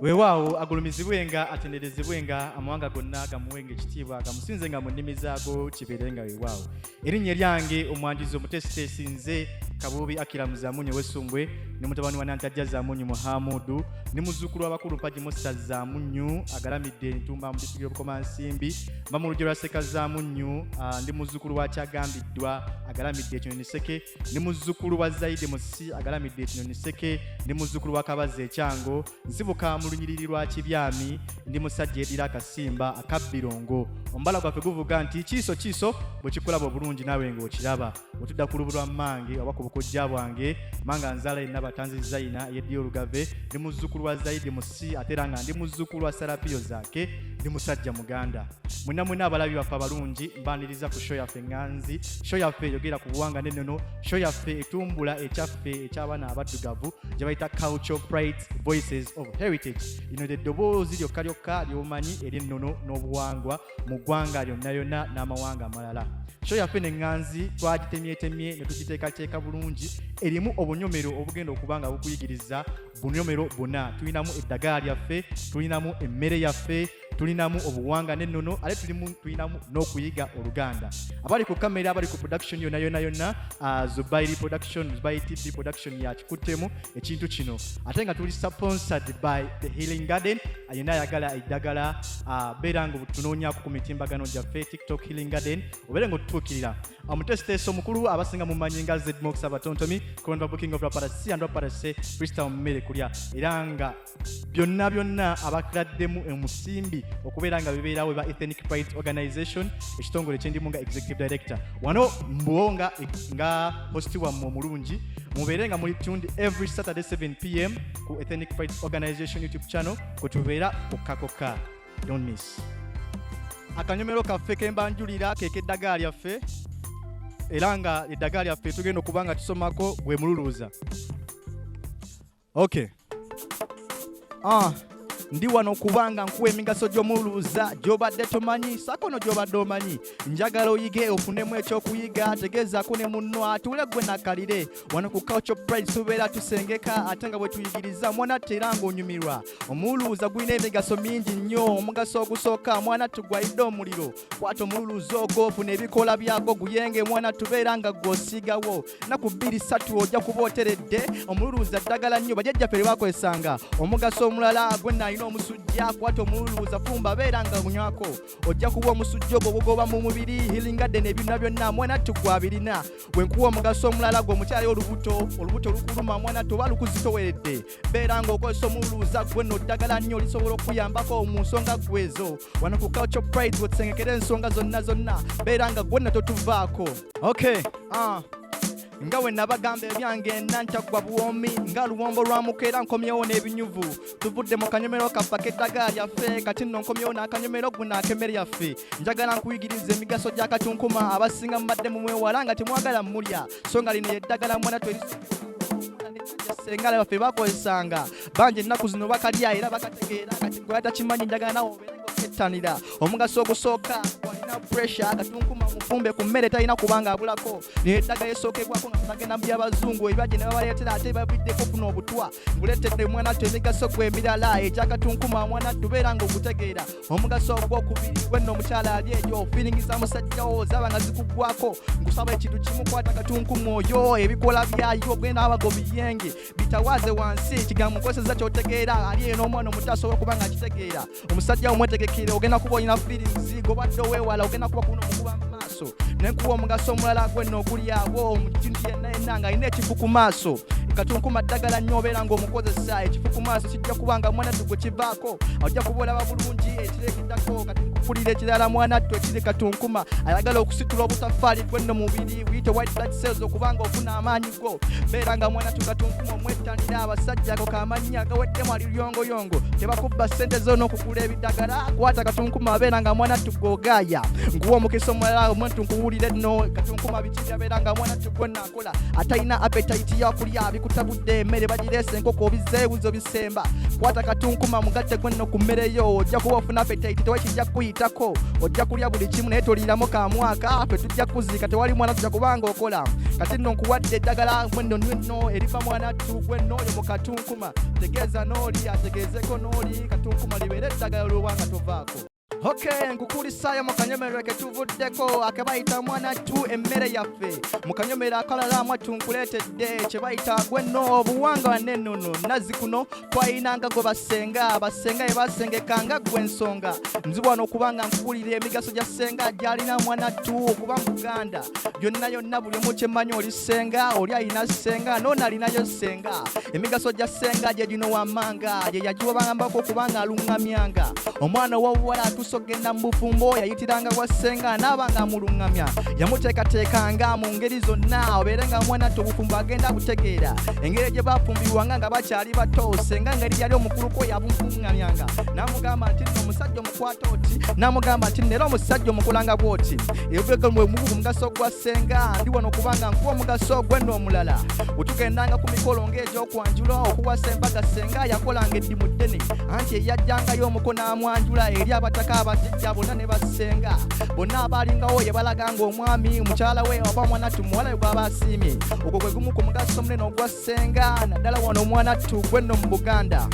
weewaawo agulumizibwenga atenderezebwenga amawanga gonna gamuwenga ekitiibwa gamusinzenga mu nnimi zaago kibeerenga weewaawo. Erinnya lyange omwanjuzi omutesitesi nze Kabubi Akira Muzamunye Wesumbwe ne mutabani wa Nantajja Zamunyu Muhamudu ne muzzukulu w'abakulu Mpaji Musa Zamunyu agalamidde Ntumba mu disitulikiti y'Obukomansimbi mba mu lugero lwa Seka Zamunyu ndi muzzukulu wa Kyagambiddwa agalamidde Ekinyonyi Seke ne muzzukulu wa Zaidi Musi agalamidde Ekinyonyi Seke ne muzzukulu wa Kabazi Ekyango nsibuka mu lunyiriri lwa Kibyami ndi musajja Edira Akasimba akabbirongo ombala gwaffe guvuga nti kiiso bwe kikulaba obulungi naawe ng'okiraba otudda ku lubu lwa mmange oba ku bukojja bwange manga nzala ina batanzi Zaina yeddi olugave ndi muzzukulu wa Zaidi Musi ate era nga ndi muzzukulu wa Sarapiyo Zaake ndi musajja Muganda. Mwena abalabi baffe abalungi mbaniriza ku show yaffe Nganzi. Show yaffe eyogera ku buwanga n'ennono. Show yaffe etumbula ekyaffe eky'abaana abaddugavu gye bayita Cultural Pride Voices of Heritage. Lino ddoboozi lyokka ly'omanyi ery'ennono n'obuwangwa mu ggwanga lyonna n'amawanga amalala. Show yaffe ne Nganzi twagitemyetemye ne tugiteekateeka bulungi erimu obunyomero obugenda okuba nga bukuyigiriza bunyomero buna. Tulinamu eddagala lyaffe, tulinamu emmere yaffe, tulinamu obuwanga n'ennono ate tulinamu n'okuyiga oluganda. Abali ku kamera abali ku production yonna Zubairi production, Zubairi TV production yakikuttemu ekintu kino ate nga tuli sponsored by the Healing Garden ayina ayagala eddagala beera nga tunoonyaako ku mitimbagano gyaffe TikTok Healing Garden obeere nga otutuukirira omutesiteesi omukulu abasinga mumanyi nga Zedmonk Ssabatontomi Colonel Booking of Raparasi and Raparasi Freestyle Emmere kulya era nga byonna abakiraddemu omusimbi okubeera nga bibeerawo ba Ethnic Pride Organization ekitongole kyendimu nga Executive Director wano mbonga nga hosti wammwe omulungi mubeere nga muli tuned every Saturday 7 p.m. ku Ethnic Pride Organization YouTube channel kutubeera kokka don't miss. Akanyomero kaffe kembanjulira keke eddagala lyaffe era nga eddagala lyaffe tugenda okuba nga tusomako gwe mululuza. Okay. Ndi wano kubanga nkuwa emigaso gy'omululuza gy'obadde tomanyi sakono gy'obadde omanyi njagala oyige ofunemu ekyokuyiga tegeezaako ne munno atuule gwe nakalire wano ku Cultural Pride tubeera tusengeka ate nga bwe tuyigiriza mwana tera ng'onyumirwa. Omululuza gulina emigaso mingi nnyo. Omugaso ogusooka mwana tugwayidde omuliro kwata omululuza ogwo ofuna ebikola byagwo guyenge mwana tubeera nga gw'osiigawo naku 2-3 ojja kuba oteredde. Omululuza ddagala nnyo bajjajjaffe lye bakozesanga. Omugaso omulala gwe nalina omusujja kwata omululuza fumba beera nga gunywako ojja kuba omusujja ogwo bugoba mu mubiri Healing Garden ebyonna byonna mwana tugwabirina. Bwenkuwa omugaso omulala gwe omukyala olubuto lukuluma mwana toba lukuzitoweredde beera nga okozesa omululuza gwe no ddagala nnyo lisobola okuyambako mu nsonga gwezo wano ku Cultural Pride wetusengekera ensonga zonna beera nga gwe totuvaako. Okay. Nga we nabagamba ebyange nankyagwa buwomi nga luwombo lwa mukeera nkomyewo n'ebinyuvu tuvudde mu kanyomero kaffe k'eddagala lyaffe kati nno nkomyewo n'akanyomero guno ak'emmere yaffe. Njagala nkuyigiriza emigaso gya katunkuma abasinga mubadde mu mwewala nga temwagala mmulya so nga lino yeddagala mwana ssenga baffe bakozesanga bangi ennaku zino bakalya era bakategeera kati gwe atakimanyi njagala nawe obeerettanira. Omugaso ogusooka walina pressure katunkuma mufumbe ku mmere talina kubanga abulako niyo eddagala esookebwako nga tunagenda mu by'abazungu ebibajje ne babaleetera ate babiddeko kuno obutwa nguleetedde mwana tu emigaso gwe emirala egyakatunkuma mwana tubeera nga ogutegeera. Omugaso ogwokubiri gwenno omukyala ali eyo ofiiringiza musajjawo zaba nga zikuggwako ngusaba ekintu kimu kwata katunkuma oyo ebikola byayo genda abago biyenge bitawaaze wansi ekigambo nkozesa kyotegeera ali eno omwana omuto asobola okuba nga akitegeera. Omusajja omwetegekere ogenda kuba olina feelings gobadde oweewala ogenda kuba kuno mukuba mu maaso nenkuwa omugaso omulala gwenno oguli awo omukintu yenna nga alina ekifu ku maaso. Katunkuma ddagala nnyo obeera ng'omukozesa ekifu ku maaso kijja kubanga mwana tugwe kivaako ojja kuba olaba bulungi ekirekiddako katunkupulira ekirala mwana ttu ekiri katunkuma ayagala okusitula obutafaali gwenno mubiri buyite white blood cells okubanga ofuna amaanyi go beera nga mwana tu katunkuma omwettanira abasajja ako kamannya gaweddemu ali lyongoyongo tebakubba ssente zo n'okugula ebiddagala kwata katunkuma abeera nga mwana tu gwogaaya nkuwa omukisa omulala omwantu nkuwulire nno katunkuma biki abeera nga mwana tu gwenna akola atalina appetite y'okulya bikutabudde emmere bagireese enkoko obizeebuzo bisemba kwata katunkuma mugatte gwenno ku mmere yo ojja kuba ofuna appetite tewakijja kuyita bw'oyitako ojja kulya buli kimu naye toliiramu kamwaka ffe tujja kuziika tewali mwana tujja kubanga okola kati nno nkuwadde eddagala nno eriva mwanattu gwe nno oyo mu katunkuma tegeeza n'oli ategeezeko n'oli katunkuma libeera eddagala olwobanga tovaako. Okay, nkukulisaayo mu kanyomero ke tuvuddeko akebayita mwanattu emmere yaffe mu kanyomero akalala mwattu nkuleetedde kye bayita gwe nno obuwangwa n'ennono nazzi kuno twayinanga gwe bassenga ye basengekanga gwe ensonga nzibwana okubanga nkuwulira emigaso gya ssenga gy'alina mwanattu okuba mu Buganda yonna buli omu kyemmanyi oli ssenga oli alina ssenga n'ono alinayo ssenga emigaso gya ssenga gye gino wammanga gye yagiwabangambako okubanga aluŋŋamyanga omwana ow'obuwala tusogenda mu bufumbo yayitiranga wa ssenga n'abanga amuluŋŋamya yamuteekateekanga mu ngeri zonna obeere nga mwanattu obufumbo agenda butegeera engeri gye bafumbirwanga nga bakyali bato ssenga ngeri yali omukuluko yabufuŋŋamyanga n'amugamba nti nno omusajja omukwata oti n'amugamba nti nera omusajja omukulanga bw'oti mubugu mugaso gwa ssenga ndi wano okubanga nkuwa omugaso gwe nno omulala wetugendanga ku mikolo ng'egy'okwanjula okuwasa embaga ssenga yakolanga eddimu ddene anti eyajjangayo omuko n'amwanjula eri abataka abajjajja bonna ne bassenga bonna abalingawo ye balaganga omwami mukyala we oba mwanattu muwala we gw'aba asiimye ogwo gwe gumu ku mugaso omunene ogwa ssenga naddala wano omwanattu gwe nno mu Buganda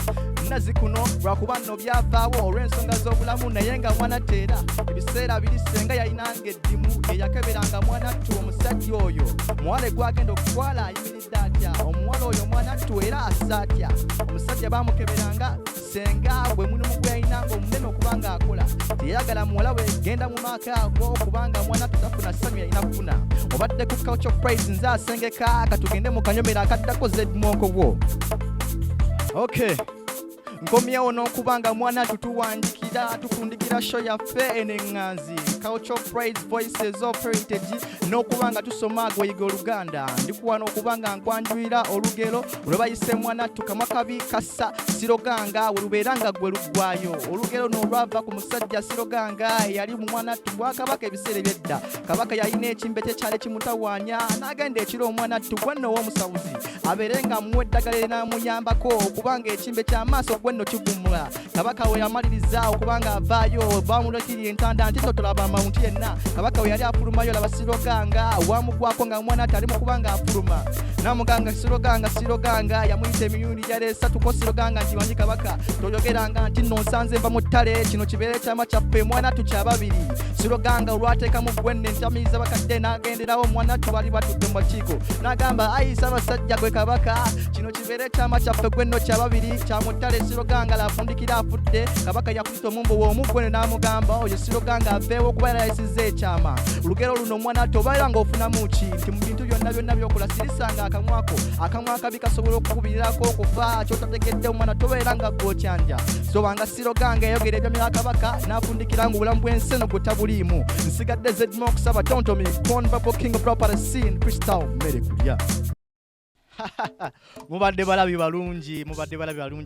nazzi kuno lwakuba nno byavaawo olw'ensonga z'obulamu naye nga mwanattu era ebiseera biri ssenga yayinanga eddimu eyakeberanga mwanattu omusajja oyo muwala gwagenda okutwala ayimiridde atya omuwala oyo mwanattu era assa atya omusajja baamukeberanga ssenga bwe mulimu gwe yayinanga omunene okubanga akola teyayagala muwala we genda mu maaka ago kubanga mwanattu tafuna ssanyu yalina kufuna obadde ku Culture Praise nze asengeka katugende mu kanyomero akaddako Zedmonk wo. Okay, nkomyewo n'okubanga mwanattu tukundikira show yaffe eneŋŋanzi Culture Praise Voices of Heritage n'okubanga tusoma gwe Yiga oluganda ndikuwa n'okubanga nkwanjulira olugero lwe bayise mwanattu Kamwa kabi kassa siroganga we lubeeranga gwe luggwayo olugero n'olwava ku musajja siroganga eyali mu mwanattu bwakabaka ebiseera ebyedda kabaka yalina ekimbe kye kyali kimutawaanya n'agenda ekiro omwanattu gwe nno ow'omusawuzi abeere nga muwa eddagala erinamuyambako okubanga ekimbe ky'amaaso gwe nno kigumula kabaka we yamaliriza okubanga avaayo bamulekirira entanda nti tolaba amawunti yenna kabaka we yali afulumayo laba siroganga wamugwako nga mwanattu ali mu kubanga afuluma n'amuganga siroganga yamuyita emirundi gyali esatu ko siroganga nti wangi kabaka toyogeranga nti nno nsanze nva mu ttale kino kibeere kyama kyaffe mwanattu kyababiri siroganga olwateekamu gwenne ntamiriza bakadde n'agenderawo mwanattu bali batudde mu bakiiko n'agamba ayisa abasajja gwe kabaka kino kibeere kyama kyaffe gwenno kyababiri kya mu ttale siroganga lafundikira afudde kabaka yakuyita omumbo w'omu gwenne n'amugamba oyo siroganga aveewo okuba yayisizza ekyama olugero luno mwanattu obaera ng'ofunamu ki nti mu bintu byonna byokola sirisanga akamwa akabi kasobola okukubirirako okufa kyotategedde omwana tobeera nga gw'okyanja sobanga siroganga eyogera ebyamira kabaka n'afundikira ng'obulamu bw'ensi eno gwe tabuliimu nsigadde Zedmonk Ssabatontomi King of Proper Scene Crystal Emmere kulya. mubadde balabi balungi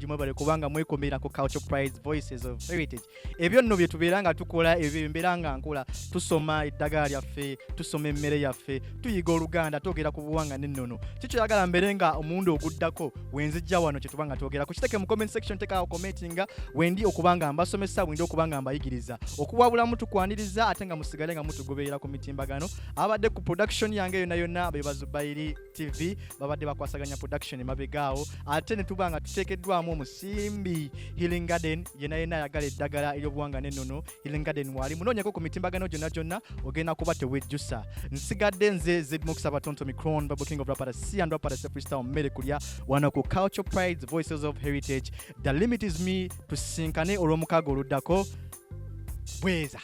mwebale kubanga mwekomera ku Culture Praise Voices of Heritage ebyo nno bye tubeera nga tukola ebyo mbeera nga nkola tusoma eddagala lyaffe tusoma emmere yaffe tuyiga oluganda twogera ku buwanga n'ennono kikyoyagala mbeere nga omuwundi oguddako wenzijja wano kye tubanga twogera ku kiteke mu comment section tekawo commentinga wendi okubanga mbasomesa wendi okubanga mbayigiriza okuwabulamu tukwaniriza ate nga musigale nga mutugoberera ku mitimbagano abadde ku production yange yonna be Bazubairi TV babadde kwasaganya production mabegaawo ate ne tubanga tuteekeddwamu omusimbi Healing Garden yena yagala eddagala ery'obuwanga n'ennono Healing Garden wali munoonyeko ku mitimbagano gyonna ogenda kuba tewejjusa nsigadde nze Zedmonk Ssabatontomi King of Rapper C and Rapper Freestyle Emmere kulya wano ku Culture Praise Voices of Heritage. The limit is me tusinkane olw'omukaaga oluddako bweza.